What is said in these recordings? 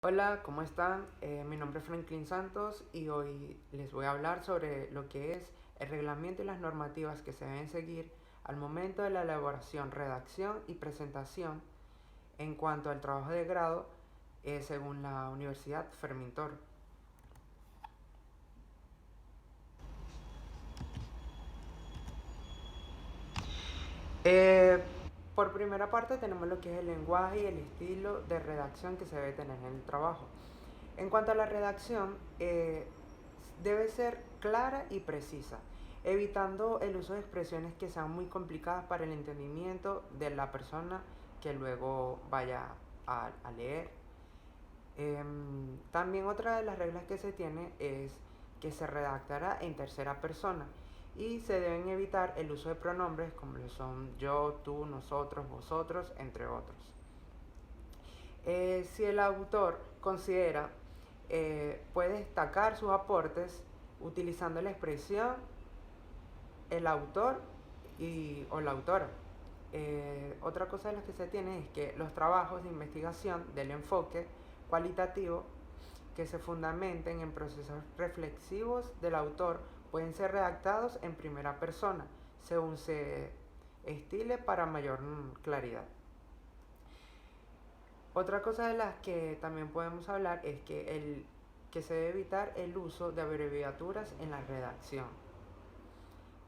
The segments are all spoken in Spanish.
Hola, ¿cómo están? Mi nombre es Franklin Santos y hoy les voy a hablar sobre lo que es el reglamento y las normativas que se deben seguir al momento de la elaboración, redacción y presentación en cuanto al trabajo de grado según la Universidad Fermín Toro. Eh, por primera parte tenemos lo que es el lenguaje y el estilo de redacción que se debe tener en el trabajo. En cuanto a la redacción, debe ser clara y precisa, evitando el uso de expresiones que sean muy complicadas para el entendimiento de la persona que luego vaya a leer. También otra de las reglas que se tiene es que se redactará en tercera persona y se deben evitar el uso de pronombres como lo son yo, tú, nosotros, vosotros, entre otros. Si el autor considera puede destacar sus aportes utilizando la expresión el autor o la autora. Otra cosa de las que se tiene es que los trabajos de investigación del enfoque cualitativo que se fundamenten en procesos reflexivos del autor pueden ser redactados en primera persona, según se estile para mayor claridad. Otra cosa de las que también podemos hablar es que se debe evitar el uso de abreviaturas en la redacción.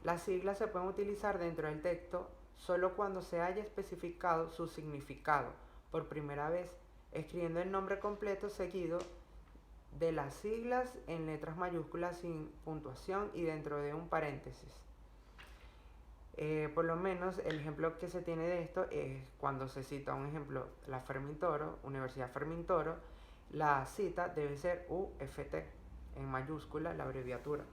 Las siglas se pueden utilizar dentro del texto solo cuando se haya especificado su significado por primera vez, escribiendo el nombre completo seguido de las siglas en letras mayúsculas sin puntuación y dentro de un paréntesis. Por lo menos el ejemplo que se tiene de esto es cuando se cita un ejemplo, la Fermín Toro, Universidad Fermín Toro, la cita debe ser UFT, en mayúscula la abreviatura.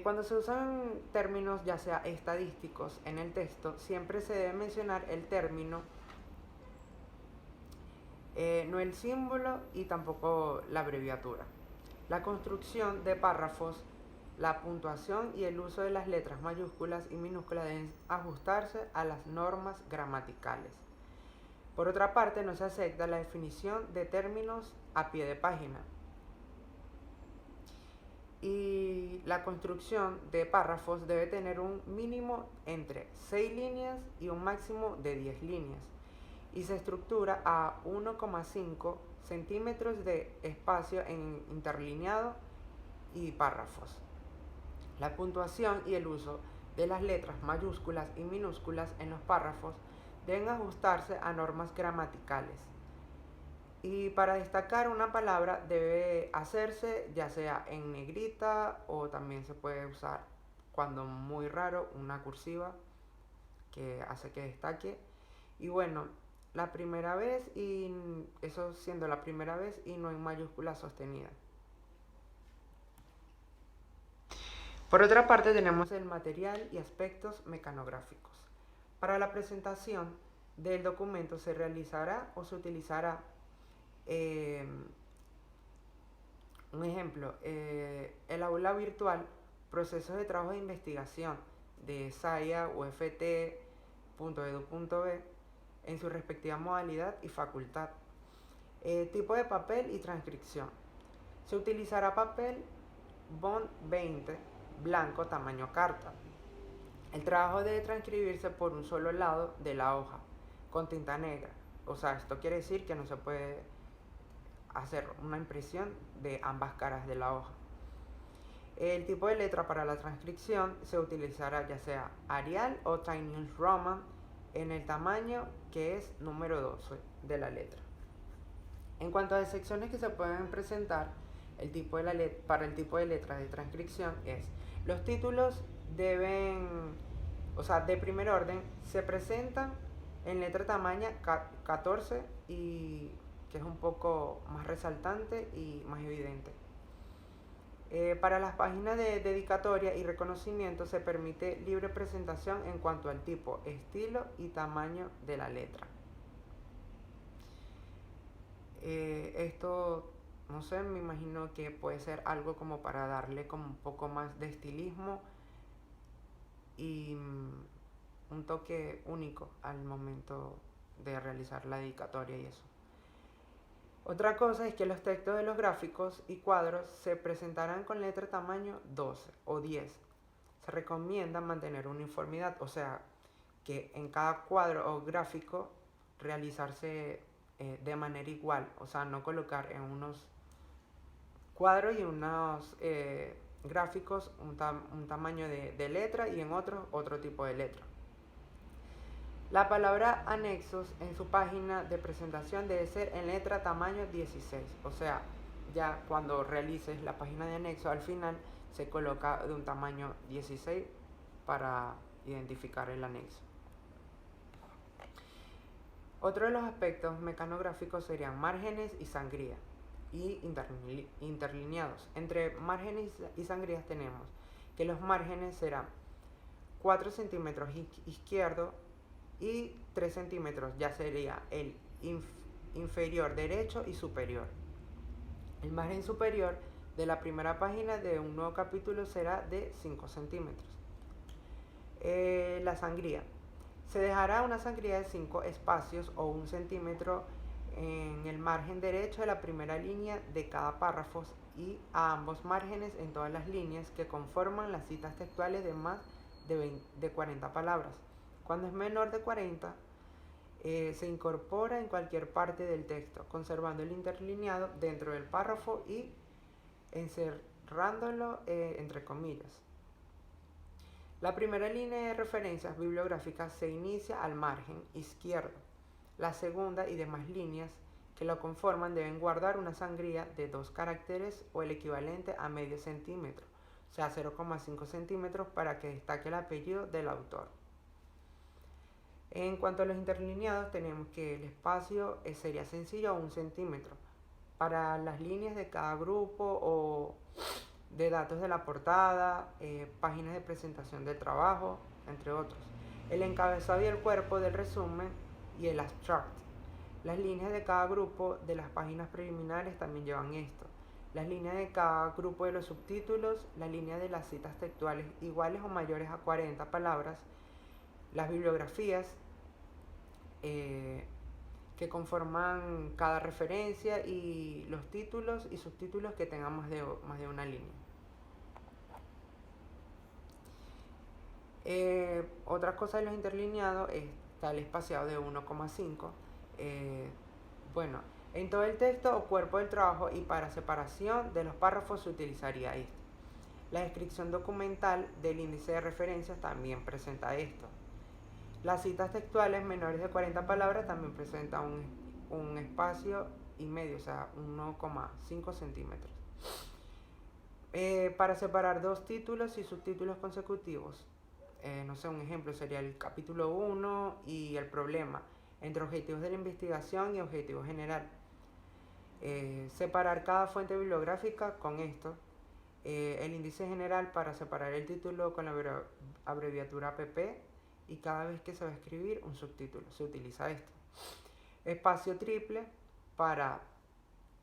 Cuando se usan términos ya sea estadísticos en el texto, siempre se debe mencionar el término, no el símbolo y tampoco la abreviatura. La construcción de párrafos, la puntuación y el uso de las letras mayúsculas y minúsculas deben ajustarse a las normas gramaticales. Por otra parte, no se acepta la definición de términos a pie de página. Y la construcción de párrafos debe tener un mínimo entre 6 líneas y un máximo de 10 líneas. Y se estructura a 1,5 centímetros de espacio en interlineado y párrafos. La puntuación y el uso de las letras mayúsculas y minúsculas en los párrafos deben ajustarse a normas gramaticales. Y para destacar una palabra debe hacerse ya sea en negrita o también se puede usar, cuando muy raro, una cursiva que hace que destaque. Y bueno, la primera vez y eso siendo la primera vez y no en mayúscula sostenida. Por otra parte tenemos el material y aspectos mecanográficos. Para la presentación del documento se realizará o se utilizará eh, un ejemplo, el aula virtual, procesos de trabajo de investigación de SAIA, UFT, .edu.b en su respectiva modalidad y facultad. Tipo de papel y transcripción. Se utilizará papel Bond 20 blanco tamaño carta. El trabajo debe transcribirse por un solo lado de la hoja con tinta negra. O sea, esto quiere decir que no se puede hacer una impresión de ambas caras de la hoja. El tipo de letra para la transcripción se utilizará ya sea Arial o Times Roman en el tamaño que es número 12 de la letra. En cuanto a las secciones que se pueden presentar, para el tipo de letra de transcripción es: los títulos deben, o sea, de primer orden, se presentan en letra tamaño 14 y que es un poco más resaltante y más evidente. Para las páginas de dedicatoria y reconocimiento se permite libre presentación en cuanto al tipo, estilo y tamaño de la letra. Esto, no sé, me imagino que puede ser algo como para darle como un poco más de estilismo y un toque único al momento de realizar la dedicatoria y eso. Otra cosa es que los textos de los gráficos y cuadros se presentarán con letra tamaño 12 o 10. Se recomienda mantener uniformidad, o sea, que en cada cuadro o gráfico realizarse de manera igual, o sea, no colocar en unos cuadros y unos gráficos un tamaño de letra y en otros otro tipo de letra. La palabra anexos en su página de presentación debe ser en letra tamaño 16, o sea, ya cuando realices la página de anexo al final se coloca de un tamaño 16 para identificar el anexo. Otro de los aspectos mecanográficos serían márgenes y sangría y interlineados. Entre márgenes y sangrías tenemos que los márgenes serán 4 centímetros izquierdo y 3 centímetros, ya sería el inferior derecho y superior. El margen superior de la primera página de un nuevo capítulo será de 5 centímetros. La sangría. Se dejará una sangría de 5 espacios o 1 centímetro en el margen derecho de la primera línea de cada párrafo y a ambos márgenes en todas las líneas que conforman las citas textuales de más de 40 palabras. Cuando es menor de 40, se incorpora en cualquier parte del texto, conservando el interlineado dentro del párrafo y encerrándolo entre comillas. La primera línea de referencias bibliográficas se inicia al margen izquierdo. La segunda y demás líneas que lo conforman deben guardar una sangría de 2 caracteres o el equivalente a medio centímetro, o sea 0,5 centímetros para que destaque el apellido del autor. En cuanto a los interlineados, tenemos que el espacio sería sencillo a 1 centímetro para las líneas de cada grupo o de datos de la portada, páginas de presentación del trabajo, entre otros. El encabezado y el cuerpo del resumen y el abstract. Las líneas de cada grupo de las páginas preliminares también llevan esto. Las líneas de cada grupo de los subtítulos, la línea de las citas textuales iguales o mayores a 40 palabras, las bibliografías que conforman cada referencia y los títulos y subtítulos que tengan más de una línea. Otra cosa de los interlineados está el espaciado de 1,5. Bueno, en todo el texto o cuerpo del trabajo y para separación de los párrafos se utilizaría esto. La descripción documental del índice de referencias también presenta esto. Las citas textuales menores de 40 palabras también presentan un espacio y medio, o sea, 1,5 centímetros. Para separar dos títulos y subtítulos consecutivos, no sé, un ejemplo sería el capítulo 1 y el problema, entre objetivos de la investigación y objetivo general. Separar cada fuente bibliográfica con esto. El índice general para separar el título con la abreviatura pp y cada vez que se va a escribir un subtítulo se utiliza esto. Espacio triple para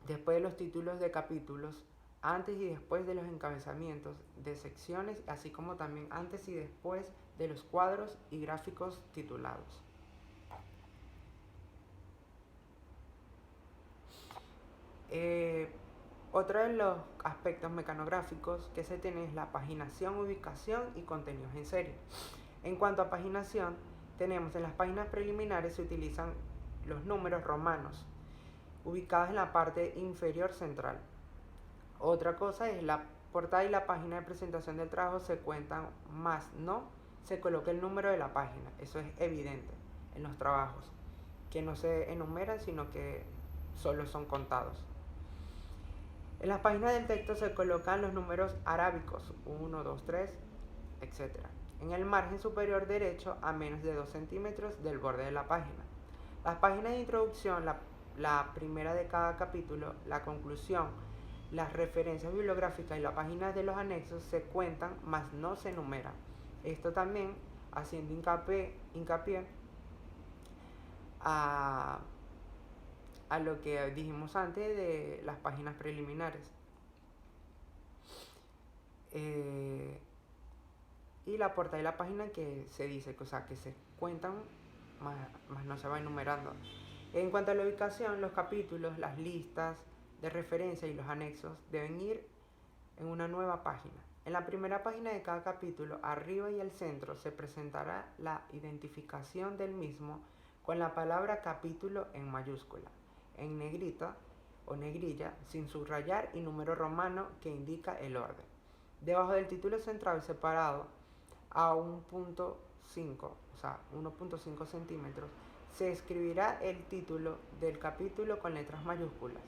después de los títulos de capítulos, antes y después de los encabezamientos de secciones, así como también antes y después de los cuadros y gráficos titulados. Otro de los aspectos mecanográficos que se tiene es la paginación, ubicación y contenidos en serie. En cuanto a paginación, tenemos en las páginas preliminares se utilizan los números romanos, ubicados en la parte inferior central. Otra cosa es la portada y la página de presentación del trabajo se cuentan, más no se coloca el número de la página. Eso es evidente en los trabajos, que no se enumeran, sino que solo son contados. En las páginas del texto se colocan los números arábicos, 1, 2, 3, etc. En el margen superior derecho a menos de 2 centímetros del borde de la página. Las páginas de introducción, la primera de cada capítulo, la conclusión, las referencias bibliográficas y las páginas de los anexos se cuentan, mas no se enumeran. Esto también haciendo hincapié a lo que dijimos antes de las páginas preliminares. Y la portada y la página que se dice, o sea, que se cuentan, más no se va enumerando. En cuanto a la ubicación, los capítulos, las listas de referencia y los anexos deben ir en una nueva página. En la primera página de cada capítulo, arriba y al centro, se presentará la identificación del mismo con la palabra capítulo en mayúscula, en negrita o negrilla, sin subrayar y número romano que indica el orden. Debajo del título central, separado a 1.5, o sea, 1.5 centímetros, se escribirá el título del capítulo con letras mayúsculas.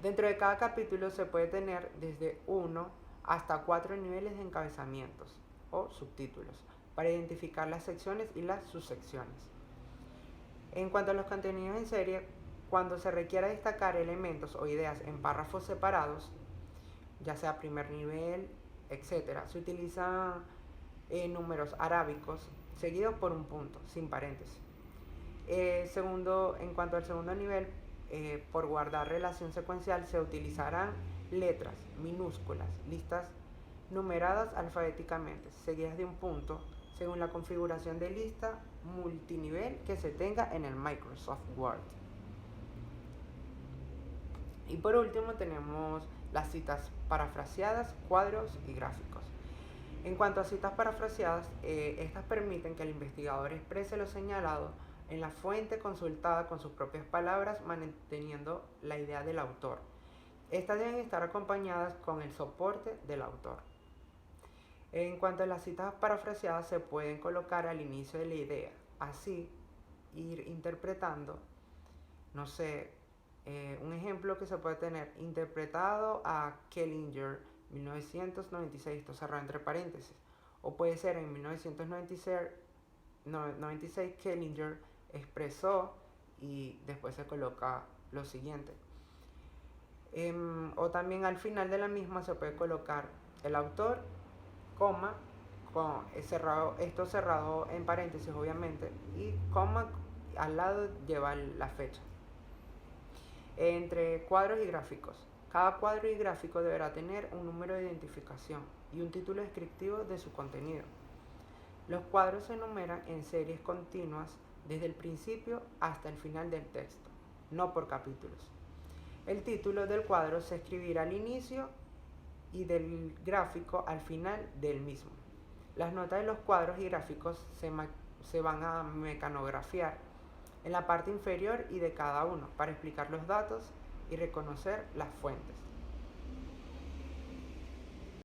Dentro de cada capítulo se puede tener desde 1 hasta 4 niveles de encabezamientos o subtítulos para identificar las secciones y las subsecciones. En cuanto a los contenidos en serie, cuando se requiera destacar elementos o ideas en párrafos separados, ya sea primer nivel, etc., se utilizan números arábicos seguidos por un punto, sin paréntesis. En cuanto al segundo nivel, por guardar relación secuencial, se utilizarán letras minúsculas, listas numeradas alfabéticamente, seguidas de un punto, según la configuración de lista multinivel que se tenga en el Microsoft Word. Y por último tenemos las citas parafraseadas, cuadros y gráficos. En cuanto a citas parafraseadas, estas permiten que el investigador exprese lo señalado en la fuente consultada con sus propias palabras, manteniendo la idea del autor. Estas deben estar acompañadas con el soporte del autor. En cuanto a las citas parafraseadas, se pueden colocar al inicio de la idea, así ir interpretando, no sé, un ejemplo que se puede tener: interpretado a Kellinger 1996, esto cerrado entre paréntesis, o puede ser en 1996 Kellinger expresó y después se coloca lo siguiente. O también al final de la misma se puede colocar el autor, coma, esto cerrado en paréntesis obviamente, y coma al lado lleva la fecha. Entre cuadros y gráficos. Cada cuadro y gráfico deberá tener un número de identificación y un título descriptivo de su contenido. Los cuadros se enumeran en series continuas desde el principio hasta el final del texto, no por capítulos. El título del cuadro se escribirá al inicio y del gráfico al final del mismo. Las notas de los cuadros y gráficos se van a mecanografiar en la parte inferior y de cada uno para explicar los datos y reconocer las fuentes.